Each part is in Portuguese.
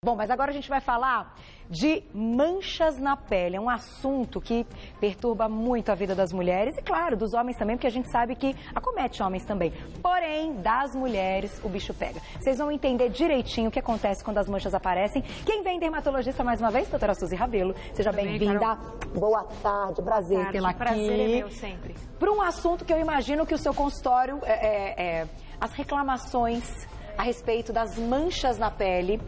Bom, mas agora a gente vai falar de manchas na pele. É um assunto que perturba muito a vida das mulheres e, claro, dos homens também, porque a gente sabe que acomete homens também. Porém, das mulheres, o bicho pega. Vocês vão entender direitinho o que acontece quando as manchas aparecem. Quem vem, dermatologista, mais uma vez, doutora Suzy Rabelo. Seja bem-vinda. Boa tarde, prazer tê-la aqui. Prazer é meu sempre. Para um assunto que eu imagino que o seu consultório as reclamações a respeito das manchas na pele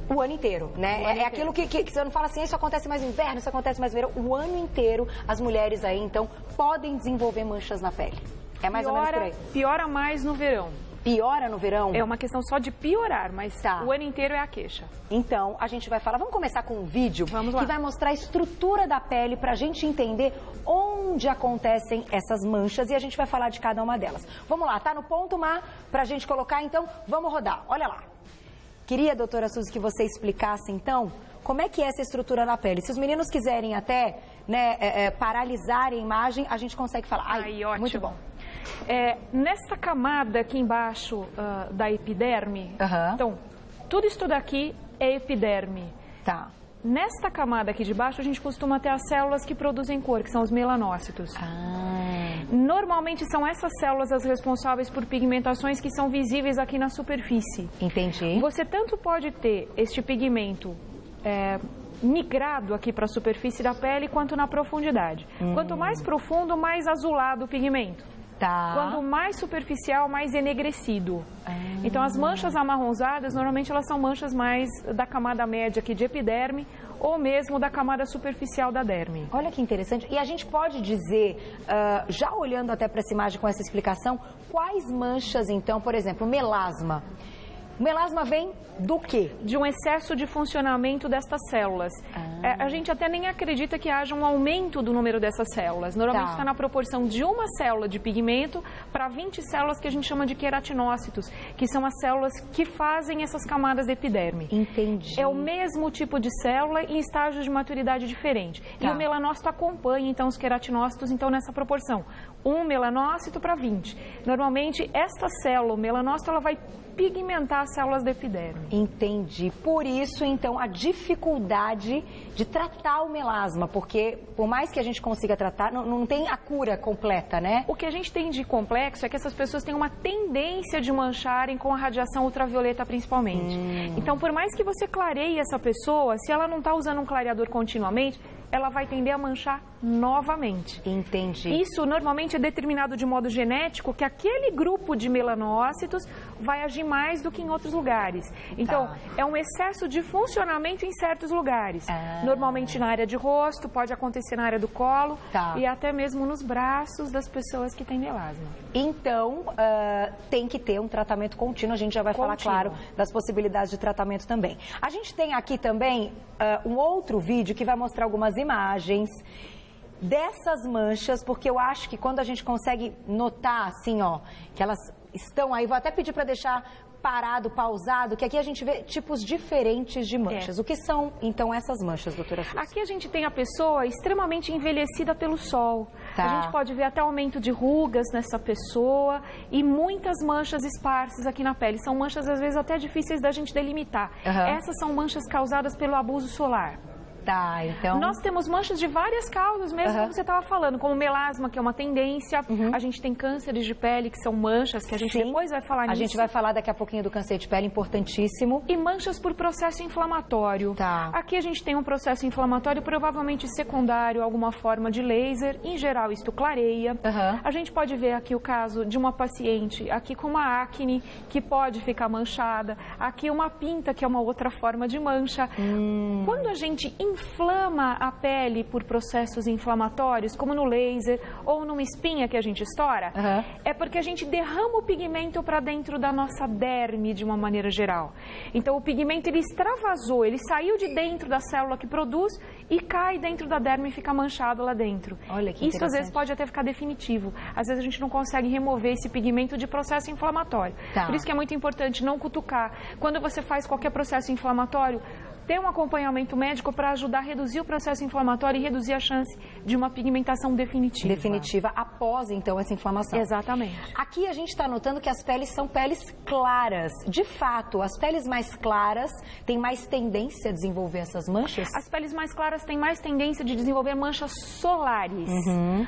o ano inteiro, né? É aquilo que você não fala assim, isso acontece mais no inverno, isso acontece mais no verão. O ano inteiro, as mulheres aí, então, podem desenvolver manchas na pele. É mais ou menos por aí. Piora mais no verão. Piora no verão? É uma questão só de piorar, mas o ano inteiro é a queixa. Então, a gente vai falar, vamos começar com um vídeo que vai mostrar a estrutura da pele pra gente entender onde acontecem essas manchas e a gente vai falar de cada uma delas. Vamos lá, tá no ponto, Mar, pra gente colocar, então, vamos rodar. Olha lá. Queria, doutora Suzy, que você explicasse, então, como é que é essa estrutura na pele. Se os meninos quiserem até paralisar a imagem, a gente consegue falar. Ai, ótimo. Muito bom. Nessa camada aqui embaixo da epiderme, então, tudo isso daqui é epiderme. Tá. Nesta camada aqui de baixo, a gente costuma ter as células que produzem cor, que são os melanócitos. Normalmente são essas células as responsáveis por pigmentações que são visíveis aqui na superfície. Entendi. Você tanto pode ter este pigmento migrado aqui para a superfície da pele, quanto na profundidade. Quanto mais profundo, mais azulado o pigmento. Tá. Quanto mais superficial, mais enegrecido. Então, as manchas amarronzadas, normalmente elas são manchas mais da camada média aqui de epiderme ou mesmo da camada superficial da derme. Olha que interessante. E a gente pode dizer, já olhando até para essa imagem com essa explicação, quais manchas, então, por exemplo, melasma. O melasma vem do quê? De um excesso de funcionamento destas células. A gente até nem acredita que haja um aumento do número dessas células. Normalmente está na proporção de uma célula de pigmento para 20 células que a gente chama de queratinócitos, que são as células que fazem essas camadas de epiderme. Entendi. É o mesmo tipo de célula em estágios de maturidade diferente. E o melanócito acompanha, então, os queratinócitos, então, nessa proporção. Um melanócito para 20. Normalmente, esta célula, o melanócito, ela vai pigmentar as células da epiderme. Entendi. Por isso, então, a dificuldade de tratar o melasma, porque por mais que a gente consiga tratar, não tem a cura completa, né? O que a gente tem de complexo é que essas pessoas têm uma tendência de mancharem com a radiação ultravioleta, principalmente. Então, por mais que você clareie essa pessoa, se ela não está usando um clareador continuamente, ela vai tender a manchar novamente. Entendi. Isso normalmente é determinado de modo genético, que aquele grupo de melanócitos vai agir mais do que em outros lugares. Então, é um excesso de funcionamento em certos lugares. Normalmente na área de rosto, pode acontecer na área do colo e até mesmo nos braços das pessoas que têm melasma. Então, tem que ter um tratamento contínuo. A gente já vai falar, claro, das possibilidades de tratamento também. A gente tem aqui também um outro vídeo que vai mostrar algumas imagens dessas manchas, porque eu acho que quando a gente consegue notar, assim, ó, que elas estão aí, vou até pedir para deixar parado, pausado, que aqui a gente vê tipos diferentes de manchas. O que são, então, essas manchas, doutora Suzy? Aqui a gente tem a pessoa extremamente envelhecida pelo sol. A gente pode ver até aumento de rugas nessa pessoa e muitas manchas esparsas aqui na pele. São manchas, às vezes, até difíceis da gente delimitar. Essas são manchas causadas pelo abuso solar. Então... Nós temos manchas de várias causas, mesmo como você estava falando, como melasma, que é uma tendência. A gente tem cânceres de pele, que são manchas, que a gente depois vai falar nisso. A gente vai falar daqui a pouquinho do câncer de pele, importantíssimo. E manchas por processo inflamatório. Aqui a gente tem um processo inflamatório provavelmente secundário, alguma forma de laser. Em geral, isto clareia. A gente pode ver aqui o caso de uma paciente aqui com uma acne, que pode ficar manchada. Aqui uma pinta, que é uma outra forma de mancha. Quando a gente inflama a pele por processos inflamatórios, como no laser ou numa espinha que a gente estoura, é porque a gente derrama o pigmento para dentro da nossa derme de uma maneira geral. Então o pigmento ele extravasou, ele saiu de dentro da célula que produz e cai dentro da derme e fica manchado lá dentro. Olha que Isso às vezes pode até ficar definitivo. Às vezes a gente não consegue remover esse pigmento de processo inflamatório. Por isso que é muito importante não cutucar. Quando você faz qualquer processo inflamatório, ter um acompanhamento médico para ajudar a reduzir o processo inflamatório e reduzir a chance de uma pigmentação definitiva. Definitiva após, então, essa inflamação. Exatamente. Aqui a gente está notando que as peles são peles claras. De fato, as peles mais claras têm mais tendência a desenvolver essas manchas? As peles mais claras têm mais tendência de desenvolver manchas solares.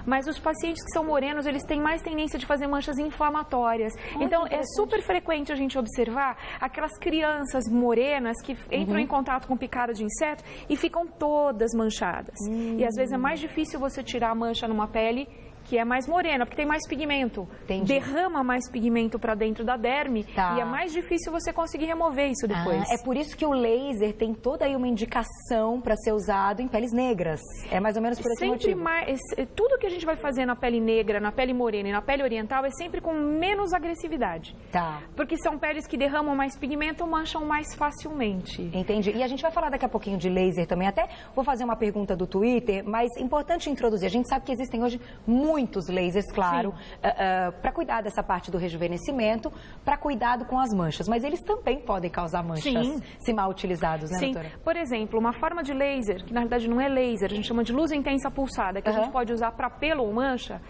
Mas os pacientes que são morenos, eles têm mais tendência de fazer manchas inflamatórias. Então, é super frequente a gente observar aquelas crianças morenas que entram em contato com picada de inseto e ficam todas manchadas. E às vezes é mais difícil você tirar a mancha numa pele que é mais morena, porque tem mais pigmento. Entendi. Derrama mais pigmento para dentro da derme e é mais difícil você conseguir remover isso depois. É por isso que o laser tem toda aí uma indicação para ser usado em peles negras. É mais ou menos por esse motivo. Tudo que a gente vai fazer na pele negra, na pele morena e na pele oriental é sempre com menos agressividade. Porque são peles que derramam mais pigmento ou mancham mais facilmente. Entendi. E a gente vai falar daqui a pouquinho de laser também. Até vou fazer uma pergunta do Twitter, mas importante introduzir. A gente sabe que existem hoje muitos lasers, claro, para cuidar dessa parte do rejuvenescimento, para cuidado com as manchas. Mas eles também podem causar manchas se mal utilizados, né, doutora? Por exemplo, uma forma de laser, que na verdade não é laser, a gente chama de luz intensa pulsada, que a gente pode usar para pelo ou mancha,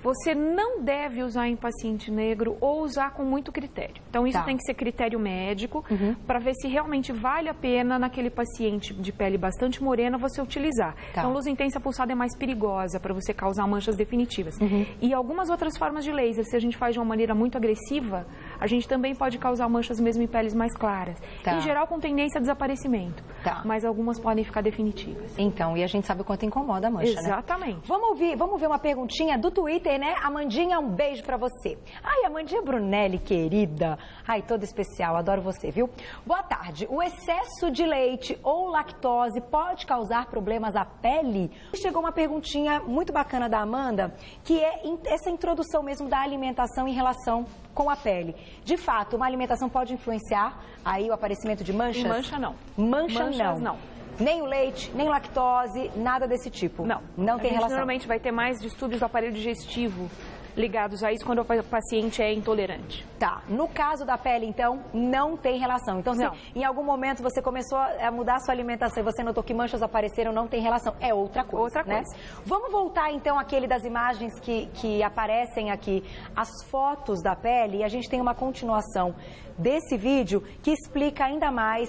você não deve usar em paciente negro ou usar com muito critério. Então, isso tem que ser critério médico para ver se realmente vale a pena naquele paciente de pele bastante morena você utilizar. Então, luz intensa pulsada é mais perigosa para você causar manchas definitivas. E algumas outras formas de laser, se a gente faz de uma maneira muito agressiva, a gente também pode causar manchas mesmo em peles mais claras. Em geral, com tendência a desaparecimento. Mas algumas podem ficar definitivas. Então, e a gente sabe o quanto incomoda a mancha, Exatamente. Né? Vamos ver uma perguntinha do Twitter, né? Amandinha, um beijo pra você. Ai, Amandinha Brunelli, querida. Ai, toda especial, adoro você, viu? Boa tarde. O excesso de leite ou lactose pode causar problemas à pele? Chegou uma perguntinha muito bacana da Amanda, que é essa introdução mesmo da alimentação em relação com a pele. De fato, uma alimentação pode influenciar aí o aparecimento de manchas? Mancha não. Manchas não. Nem o leite, nem lactose, nada desse tipo. Não tem relação. Normalmente vai ter mais distúrbios do aparelho digestivo ligados a isso quando o paciente é intolerante. No caso da pele, então, não tem relação. Então, se em algum momento você começou a mudar a sua alimentação e você notou que manchas apareceram, não tem relação. É outra coisa, né? Vamos voltar, então, àquele das imagens que aparecem aqui, as fotos da pele, e a gente tem uma continuação desse vídeo que explica ainda mais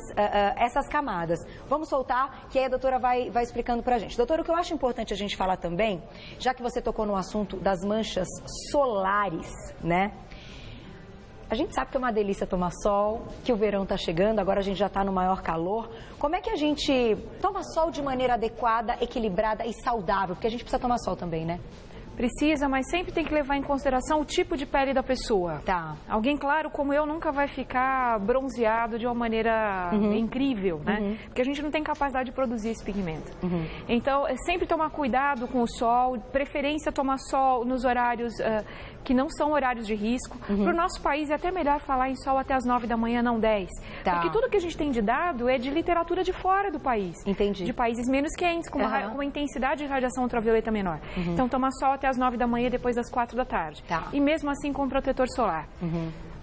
essas camadas. Vamos soltar, que aí a doutora vai explicando pra gente. Doutora, o que eu acho importante a gente falar também, já que você tocou no assunto das manchas solares, né? A gente sabe que é uma delícia tomar sol, que o verão está chegando, agora a gente já está no maior calor. Como é que a gente toma sol de maneira adequada, equilibrada e saudável? Porque a gente precisa tomar sol também, né? Precisa, mas sempre tem que levar em consideração o tipo de pele da pessoa. Alguém, claro, como eu, nunca vai ficar bronzeado de uma maneira incrível, né? Porque a gente não tem capacidade de produzir esse pigmento. Então, é sempre tomar cuidado com o sol, preferência tomar sol nos horários que não são horários de risco. Para o nosso país é até melhor falar em sol até as 9 da manhã, não 10. Porque tudo que a gente tem de dado é de literatura de fora do país. Entendi. De países menos quentes, com uma intensidade de radiação ultravioleta menor. Então, tomar sol até as 9 da manhã e depois das 4 da tarde. E mesmo assim com protetor solar.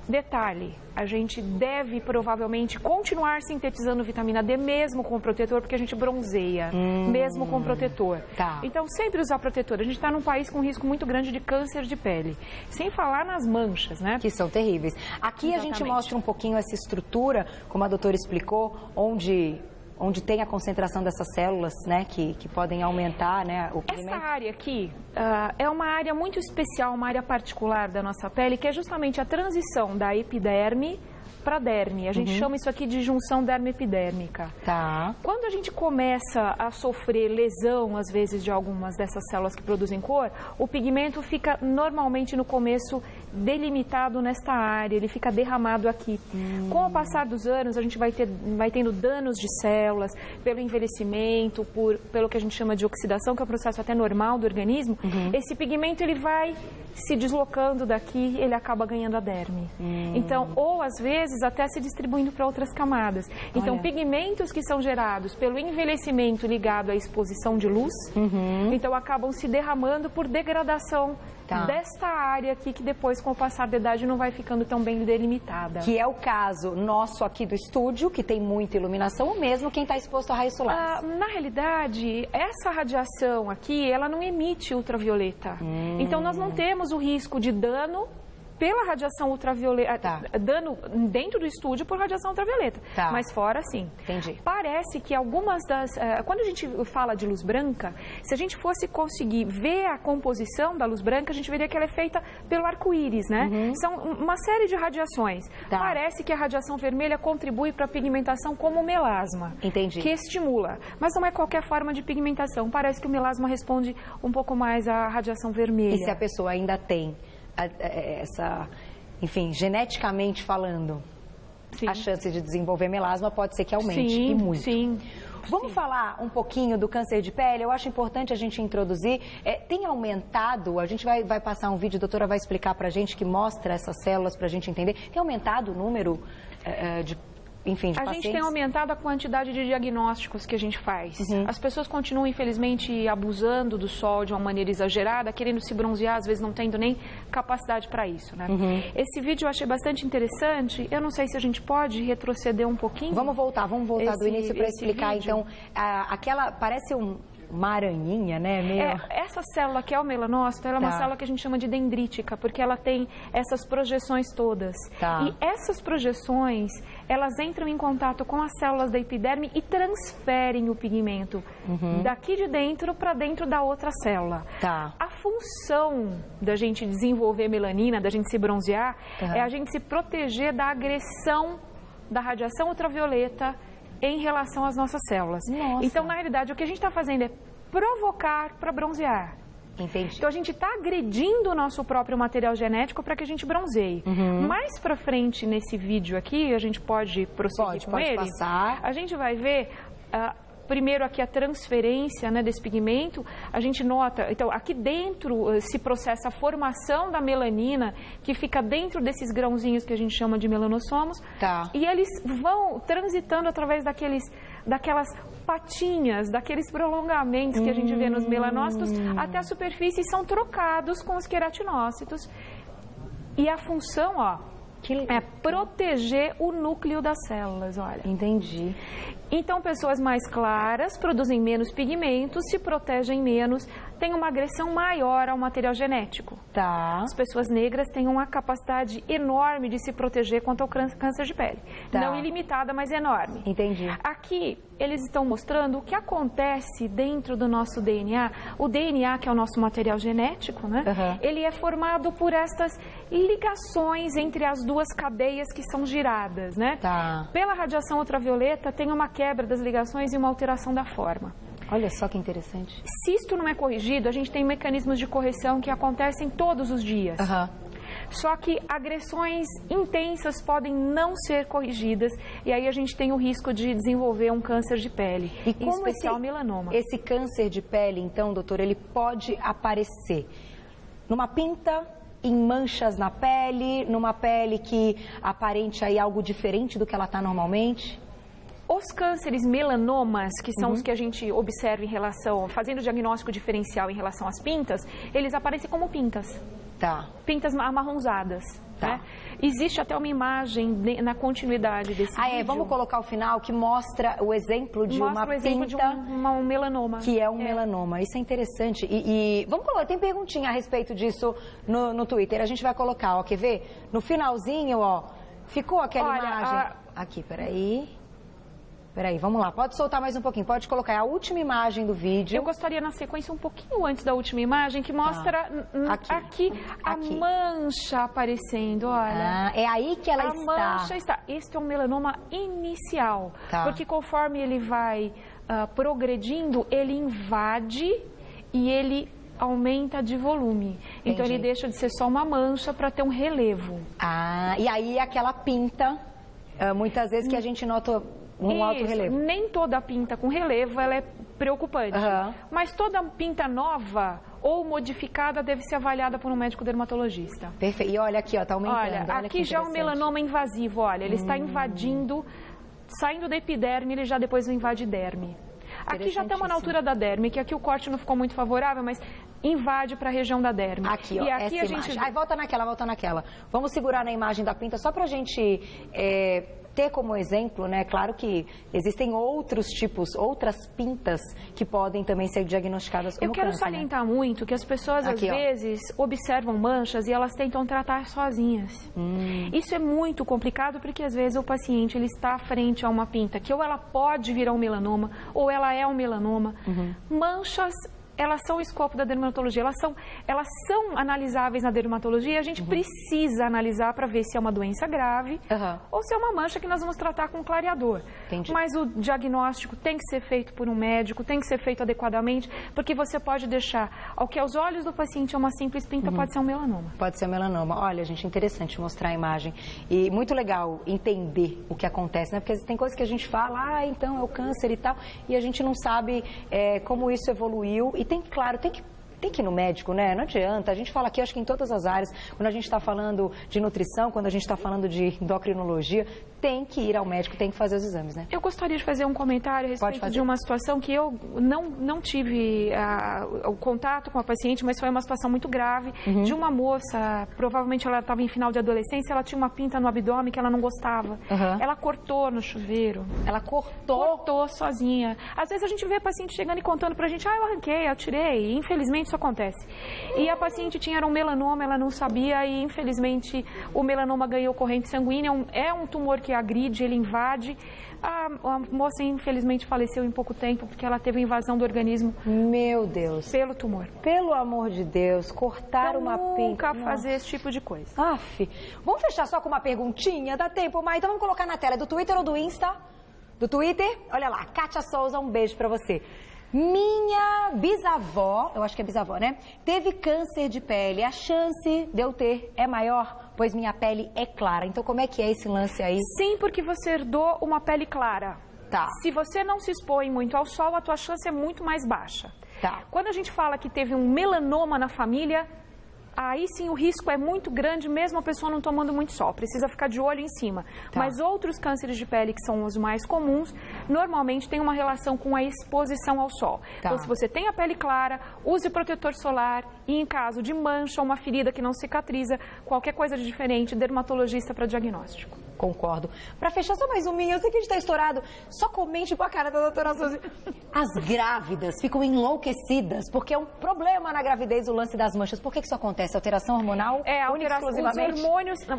Detalhe, a gente deve provavelmente continuar sintetizando vitamina D mesmo com o protetor, porque a gente bronzeia, mesmo com o protetor. Então, sempre usar protetor. A gente está num país com risco muito grande de câncer de pele. Sem falar nas manchas, né? Que são terríveis. Aqui a gente mostra um pouquinho essa estrutura, como a doutora explicou, onde tem a concentração dessas células, né, que podem aumentar, né, o pigmento. Essa área aqui é uma área muito especial, uma área particular da nossa pele, que é justamente a transição da epiderme para derme. A gente chama isso aqui de junção derme-epidérmica. Quando a gente começa a sofrer lesão, às vezes, de algumas dessas células que produzem cor, o pigmento fica normalmente no começo delimitado nesta área, ele fica derramado aqui. Com o passar dos anos, a gente vai tendo danos de células, pelo envelhecimento, pelo que a gente chama de oxidação, que é um processo até normal do organismo. Esse pigmento ele vai se deslocando daqui, ele acaba ganhando a derme. Então, ou às vezes até se distribuindo para outras camadas. Então, pigmentos que são gerados pelo envelhecimento ligado à exposição de luz, então acabam se derramando por degradação desta área aqui, que depois, com o passar da idade, não vai ficando tão bem delimitada. Que é o caso nosso aqui do estúdio, que tem muita iluminação, ou mesmo quem está exposto a raios solares? Na realidade, essa radiação aqui, ela não emite ultravioleta. Então, nós não temos o risco de dano pela radiação ultravioleta, dano dentro do estúdio por radiação ultravioleta, mas fora sim. Entendi. Parece que algumas das... quando a gente fala de luz branca, se a gente fosse conseguir ver a composição da luz branca, a gente veria que ela é feita pelo arco-íris, né? São uma série de radiações. Parece que a radiação vermelha contribui para a pigmentação como o melasma. Entendi. Que estimula. Mas não é qualquer forma de pigmentação. Parece que o melasma responde um pouco mais à radiação vermelha. E se a pessoa ainda tem essa, enfim, geneticamente falando, a chance de desenvolver melasma pode ser que aumente, e muito. Vamos falar um pouquinho do câncer de pele? Eu acho importante a gente introduzir. Tem aumentado, a gente vai passar um vídeo, a doutora vai explicar pra gente, que mostra essas células pra gente entender. Tem aumentado o número de pacientes? A gente tem aumentado a quantidade de diagnósticos que a gente faz. As pessoas continuam, infelizmente, abusando do sol de uma maneira exagerada, querendo se bronzear, às vezes não tendo nem capacidade para isso, né? Esse vídeo eu achei bastante interessante. Eu não sei se a gente pode retroceder um pouquinho. Vamos voltar do início para explicar, então, aquela, parece uma aranhinha, né? Essa célula que é o melanócito, ela é uma célula que a gente chama de dendrítica, porque ela tem essas projeções todas. E essas projeções, elas entram em contato com as células da epiderme e transferem o pigmento daqui de dentro para dentro da outra célula. A função da gente desenvolver melanina, da gente se bronzear, é a gente se proteger da agressão da radiação ultravioleta em relação às nossas células. Então, na realidade, o que a gente está fazendo é provocar para bronzear. Entendi. Então, a gente está agredindo o nosso próprio material genético para que a gente bronzeie. Mais para frente, nesse vídeo aqui, a gente pode prosseguir com ele. Passar. A gente vai ver... primeiro aqui a transferência, né, desse pigmento, a gente nota, então aqui dentro se processa a formação da melanina, que fica dentro desses grãozinhos que a gente chama de melanossomos, e eles vão transitando através daquelas patinhas, daqueles prolongamentos que a gente vê nos melanócitos, até a superfície, e são trocados com os queratinócitos. E a função, é proteger o núcleo das células, olha. Entendi. Então, pessoas mais claras produzem menos pigmentos, se protegem menos, têm uma agressão maior ao material genético. As pessoas negras têm uma capacidade enorme de se proteger contra o câncer de pele. Não ilimitada, mas enorme. Entendi. Aqui, eles estão mostrando o que acontece dentro do nosso DNA. O DNA, que é o nosso material genético, né? Ele é formado por estas ligações entre as duas cadeias que são giradas, né? Pela radiação ultravioleta, tem uma quebra das ligações e uma alteração da forma. Olha só que interessante. Se isto não é corrigido, a gente tem mecanismos de correção que acontecem todos os dias. Só que agressões intensas podem não ser corrigidas e aí a gente tem o risco de desenvolver um câncer de pele, em especial melanoma. Esse câncer de pele, então, doutor, ele pode aparecer numa pinta, em manchas na pele, numa pele que aparente aí algo diferente do que ela está normalmente? Os cânceres melanomas, que são os que a gente observa em relação, fazendo o diagnóstico diferencial em relação às pintas, eles aparecem como pintas. Pintas amarronzadas. Né? Existe até uma imagem na continuidade desse vídeo. Vamos colocar o final que mostra o exemplo de uma pinta. De um melanoma. Que é um melanoma. Isso é interessante. E vamos colocar, tem perguntinha a respeito disso no Twitter. A gente vai colocar, quer ver? No finalzinho, ficou aquela imagem. Aqui, Peraí, vamos lá. Pode soltar mais um pouquinho. Pode colocar a última imagem do vídeo. Eu gostaria, na sequência, um pouquinho antes da última imagem, que mostra aqui a mancha aparecendo, olha. É aí que ela está. A mancha está. Este é um melanoma inicial. Porque conforme ele vai progredindo, ele invade e ele aumenta de volume. Então, ele deixa de ser só uma mancha para ter um relevo. E aí aquela pinta, muitas vezes que a gente nota... alto relevo. Nem toda pinta com relevo ela é preocupante, mas toda pinta nova ou modificada deve ser avaliada por um médico dermatologista. Perfeito. E olha aqui, está aumentando. Olha aqui já é um melanoma invasivo, olha, ele está invadindo, saindo da epiderme, ele já depois invade derme. Aqui já estamos na altura da derme, que aqui o corte não ficou muito favorável, mas invade para a região da derme. Aqui, ó, e aqui essa imagem. Ai, volta naquela. Vamos segurar na imagem da pinta só para a gente ter como exemplo, né? Claro que existem outros tipos, outras pintas que podem também ser diagnosticadas como câncer. Eu quero salientar muito que as pessoas, às vezes, observam manchas e elas tentam tratar sozinhas. Isso é muito complicado porque, às vezes, o paciente ele está frente a uma pinta que ou ela pode virar um melanoma ou ela é um melanoma. Manchas, elas são o escopo da dermatologia, elas são analisáveis na dermatologia e a gente precisa analisar para ver se é uma doença grave ou se é uma mancha que nós vamos tratar com clareador. Entendi. Mas o diagnóstico tem que ser feito por um médico, tem que ser feito adequadamente, porque você pode deixar, ao que aos olhos do paciente é uma simples pinta, pode ser um melanoma. Pode ser um melanoma. Olha, gente, interessante mostrar a imagem e muito legal entender o que acontece, né? Porque tem coisas que a gente fala, então é o câncer e tal, e a gente não sabe como isso evoluiu. E tem que ir no médico, né? Não adianta. A gente fala aqui, acho que em todas as áreas, quando a gente está falando de nutrição, quando a gente está falando de endocrinologia, tem que ir ao médico, tem que fazer os exames, né? Eu gostaria de fazer um comentário a respeito de uma situação que eu não tive o contato com a paciente, mas foi uma situação muito grave, de uma moça, provavelmente ela estava em final de adolescência, ela tinha uma pinta no abdômen que ela não gostava. Ela cortou no chuveiro. Ela cortou? Cortou sozinha. Às vezes a gente vê a paciente chegando e contando pra gente, eu arranquei, eu tirei, e infelizmente isso acontece. E a paciente tinha um melanoma, ela não sabia e infelizmente o melanoma ganhou corrente sanguínea, é um tumor que agride, ele invade. A moça infelizmente faleceu em pouco tempo porque ela teve invasão do organismo. Meu Deus. Pelo tumor. Pelo amor de Deus, cortar uma pinta. Nunca fazer esse tipo de coisa. Vamos fechar só com uma perguntinha, dá tempo, Mai? Então vamos colocar na tela, do Twitter ou do Insta? Do Twitter? Olha lá, Kátia Souza, um beijo pra você. Minha bisavó, eu acho que é bisavó, né? Teve câncer de pele. A chance de eu ter é maior, pois minha pele é clara. Então, como é que é esse lance aí? Sim, porque você herdou uma pele clara. Se você não se expõe muito ao sol, a tua chance é muito mais baixa. Quando a gente fala que teve um melanoma na família, aí sim o risco é muito grande, mesmo a pessoa não tomando muito sol. Precisa ficar de olho em cima. Mas outros cânceres de pele, que são os mais comuns, normalmente tem uma relação com a exposição ao sol. Então, se você tem a pele clara, use protetor solar e, em caso de mancha, uma ferida que não cicatriza, qualquer coisa de diferente, dermatologista para diagnóstico. Concordo. Para fechar, só mais um minho, eu sei que a gente está estourado, só comente com a cara da doutora Suzy. As grávidas ficam enlouquecidas porque é um problema na gravidez o lance das manchas. Por que isso acontece? Alteração hormonal?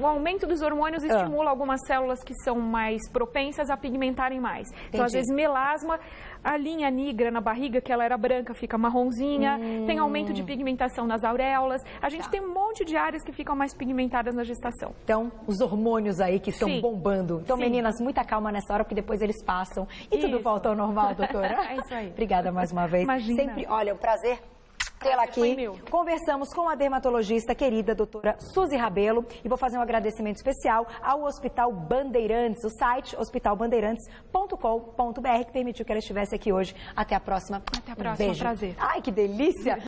O aumento dos hormônios estimula algumas células que são mais propensas a pigmentarem mais. Então, às vezes, melasma, a linha negra na barriga, que ela era branca, fica marronzinha, tem aumento de pigmentação nas auréolas. A gente tem um monte de áreas que ficam mais pigmentadas na gestação. Então, os hormônios aí que estão bombando. Então, meninas, muita calma nessa hora, porque depois eles passam e tudo volta ao normal, doutora. É isso aí. Obrigada mais uma vez. Imagina. Sempre, olha, um prazer tê-la aqui. Conversamos com a dermatologista querida, doutora Suzy Rabelo, e vou fazer um agradecimento especial ao Hospital Bandeirantes, o site hospitalbandeirantes.com.br, que permitiu que ela estivesse aqui hoje. Até a próxima. Até a próxima, beijo. Prazer. Ai, que delícia!